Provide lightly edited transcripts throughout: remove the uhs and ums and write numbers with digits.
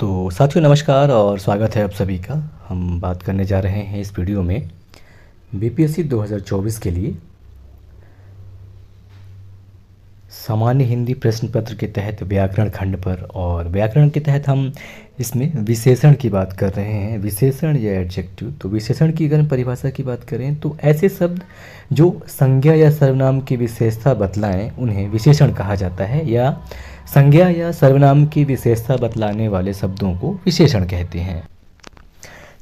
तो साथियों नमस्कार और स्वागत है आप सभी का। हम बात करने जा रहे हैं इस वीडियो में बीपीएससी 2024 के लिए सामान्य हिंदी प्रश्न पत्र के तहत व्याकरण खंड पर। और व्याकरण के तहत हम इसमें विशेषण की बात कर रहे हैं, विशेषण या एडजेक्टिव। तो विशेषण की अगर हम परिभाषा की बात करें तो ऐसे शब्द जो संज्ञा या सर्वनाम की विशेषता बतलाएं उन्हें विशेषण कहा जाता है, या संज्ञा या सर्वनाम की विशेषता बतलाने वाले शब्दों को विशेषण कहते हैं।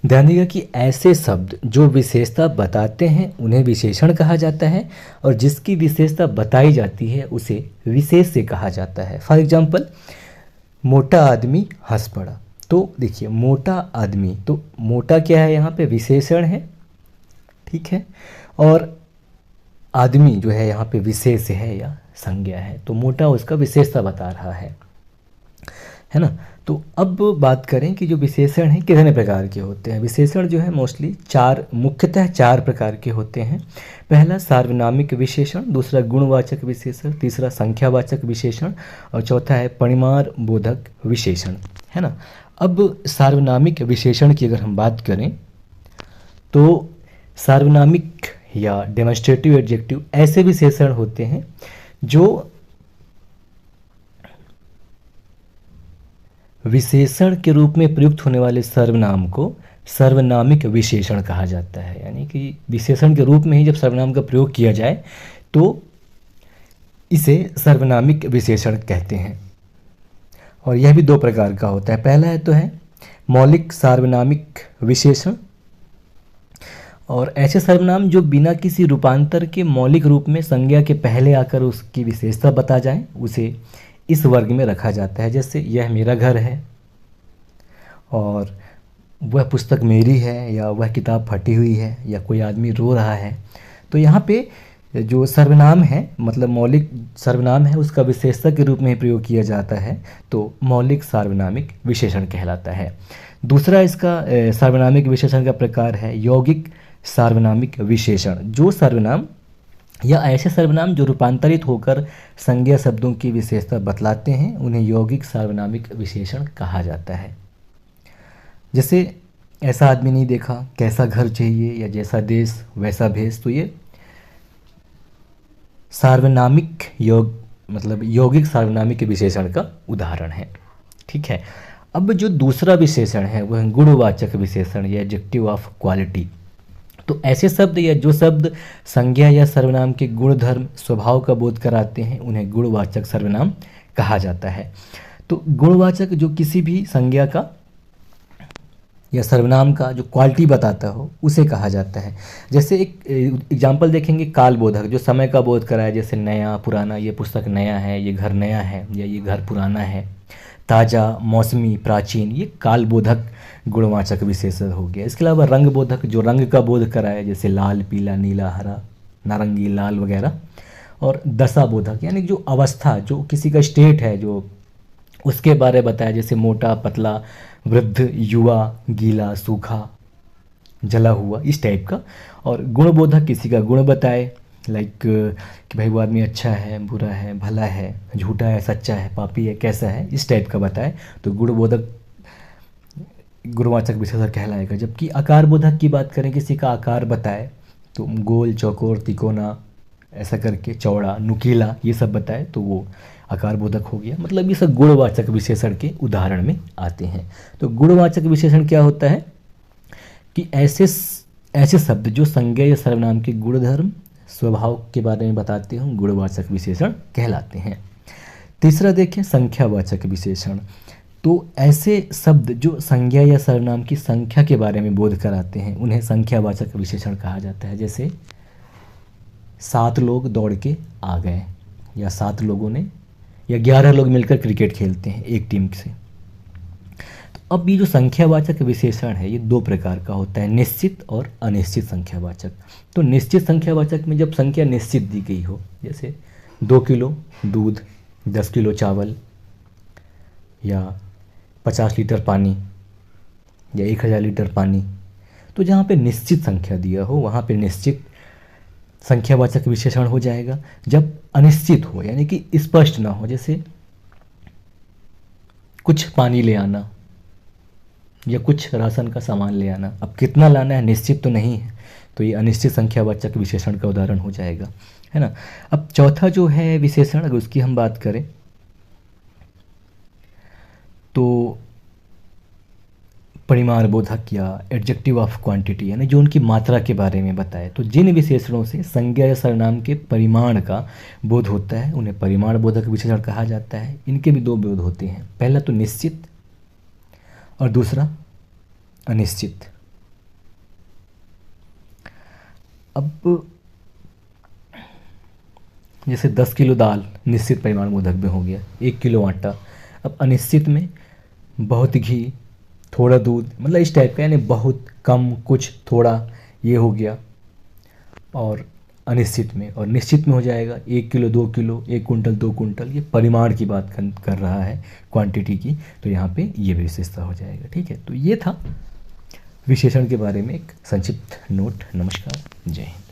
ध्यान दीजिएगा कि ऐसे शब्द जो विशेषता बताते हैं उन्हें विशेषण कहा जाता है, और जिसकी विशेषता बताई जाती है उसे विशेष से कहा जाता है। फॉर एग्जाम्पल, मोटा आदमी हंस पड़ा। तो देखिए, मोटा आदमी, तो मोटा क्या है, यहाँ पे विशेषण है, ठीक है, और आदमी जो है यहाँ पे विशेष है या संज्ञा है। तो मोटा उसका विशेषता बता रहा है ना। तो अब बात करें कि जो विशेषण हैं कितने प्रकार के होते हैं। विशेषण जो है मोस्टली मुख्यतः चार प्रकार के होते हैं। पहला सार्वनामिक विशेषण, दूसरा गुणवाचक विशेषण, तीसरा संख्यावाचक विशेषण, और चौथा है परिमाण बोधक विशेषण, है ना। अब सार्वनामिक विशेषण की अगर हम बात करें तो सार्वनामिक या डेमोन्स्ट्रेटिव एडजेक्टिव ऐसे विशेषण होते हैं जो विशेषण के रूप में प्रयुक्त होने वाले सर्वनाम को सार्वनामिक विशेषण कहा जाता है। यानी कि विशेषण के रूप में ही जब सर्वनाम का प्रयोग किया जाए तो इसे सार्वनामिक विशेषण कहते हैं। और यह भी दो प्रकार का होता है। पहला है मौलिक सार्वनामिक विशेषण, और ऐसे सर्वनाम जो बिना किसी रूपांतर के मौलिक रूप में संज्ञा के पहले आकर उसकी विशेषता बता जाए उसे इस वर्ग में रखा जाता है। जैसे यह मेरा घर है, और वह पुस्तक मेरी है, या वह किताब फटी हुई है, या कोई आदमी रो रहा है। तो यहाँ पे जो सर्वनाम है, मतलब मौलिक सर्वनाम है, उसका विशेषता के रूप में प्रयोग किया जाता है, तो मौलिक सार्वनामिक विशेषण कहलाता है। दूसरा इसका सार्वनामिक विशेषण का प्रकार है यौगिक सार्वनामिक विशेषण। जो सर्वनाम या ऐसे सर्वनाम जो रूपांतरित होकर संज्ञा शब्दों की विशेषता बतलाते हैं उन्हें यौगिक सार्वनामिक विशेषण कहा जाता है। जैसे ऐसा आदमी नहीं देखा, कैसा घर चाहिए, या जैसा देश वैसा भेष। तो ये सार्वनामिक यौगिक सार्वनामिक विशेषण का उदाहरण है, ठीक है। अब जो दूसरा विशेषण है वह गुणवाचक विशेषण या एडजेक्टिव ऑफ क्वालिटी। तो ऐसे शब्द या जो शब्द संज्ञा या सर्वनाम के गुणधर्म स्वभाव का बोध कराते हैं उन्हें गुणवाचक सर्वनाम कहा जाता है। तो गुणवाचक जो किसी भी संज्ञा का या सर्वनाम का जो क्वालिटी बताता हो उसे कहा जाता है। जैसे एक एग्जाम्पल देखेंगे, कालबोधक जो समय का बोध कराए, जैसे नया पुराना, ये पुस्तक नया है, ये घर नया है, या ये घर पुराना है। ताज़ा, मौसमी, प्राचीन, ये कालबोधक गुणवाचक विशेषण हो गया। इसके अलावा रंगबोधक जो रंग का बोध कराए, जैसे लाल, पीला, नीला, हरा, नारंगी, लाल वगैरह। और दशाबोधक यानी जो अवस्था, जो किसी का स्टेट है, जो उसके बारे बताया, जैसे मोटा, पतला, वृद्ध, युवा, गीला, सूखा, जला हुआ, इस टाइप का। और गुणबोधक किसी का गुण बताए, लाइक कि भाई वो आदमी अच्छा है, बुरा है, भला है, झूठा है, सच्चा है, पापी है, कैसा है, इस टाइप का बताए, तो गुणबोधक गुणवाचक विशेषण कहलाएगा। जबकि आकारबोधक की बात करें, किसी का आकार बताए, तो गोल, चौकोर, तिकोना, ऐसा करके, चौड़ा, नुकीला, ये सब बताए तो वो आकारबोधक हो गया। मतलब ये सब गुणवाचक विशेषण के उदाहरण में आते हैं। तो गुणवाचक विशेषण क्या होता है कि ऐसे शब्द जो संज्ञा या सर्वनाम के गुणधर्म स्वभाव के बारे में बताते हैं गुणवाचक विशेषण कहलाते हैं। तीसरा देखें, संख्यावाचक विशेषण। तो ऐसे शब्द जो संज्ञा या सर्वनाम की संख्या के बारे में बोध कराते हैं उन्हें संख्यावाचक विशेषण कहा जाता है। जैसे 7 लोग दौड़ के आ गए, या 7 लोगों ने, या 11 लोग मिलकर क्रिकेट खेलते हैं एक टीम से। तो अब ये जो संख्यावाचक विशेषण है ये दो प्रकार का होता है, निश्चित और अनिश्चित संख्यावाचक। तो निश्चित संख्यावाचक में जब संख्या निश्चित दी गई हो, जैसे 2 किलो दूध, 10 किलो चावल, या 50 लीटर पानी, या 1000 लीटर पानी, तो जहाँ पे निश्चित संख्या दिया हो वहाँ पे निश्चित संख्यावाचक विशेषण हो जाएगा। जब अनिश्चित हो यानी कि स्पष्ट ना हो, जैसे कुछ पानी ले आना, या कुछ राशन का सामान ले आना। अब कितना लाना है निश्चित तो नहीं है, तो ये अनिश्चित संख्यावाचक विशेषण का उदाहरण हो जाएगा, है ना। अब चौथा जो है विशेषण, अगर उसकी हम बात करें तो परिमाण बोधक या एडजेक्टिव ऑफ क्वांटिटी, यानी जो उनकी मात्रा के बारे में बताए। तो जिन विशेषणों से संज्ञा या सर्वनाम के परिमाण का बोध होता है उन्हें परिमाण बोधक विशेषण कहा जाता है। इनके भी दो बोध होते हैं, पहला तो निश्चित और दूसरा अनिश्चित। अब जैसे 10 किलो दाल निश्चित परिमाण बोधक में हो गया, 1 किलो आटा। अब अनिश्चित में बहुत घी, थोड़ा दूध, मतलब इस टाइप का, यानी बहुत, कम, कुछ, थोड़ा, ये हो गया। और अनिश्चित में और निश्चित में हो जाएगा 1 किलो, 2 किलो, 1 कुंटल, 2 कुंटल, ये परिमाण की बात कर रहा है, क्वांटिटी की, तो यहाँ पे ये विशेषता हो जाएगा। ठीक है, तो ये था विशेषण के बारे में एक संक्षिप्त नोट। नमस्कार, जय हिंद।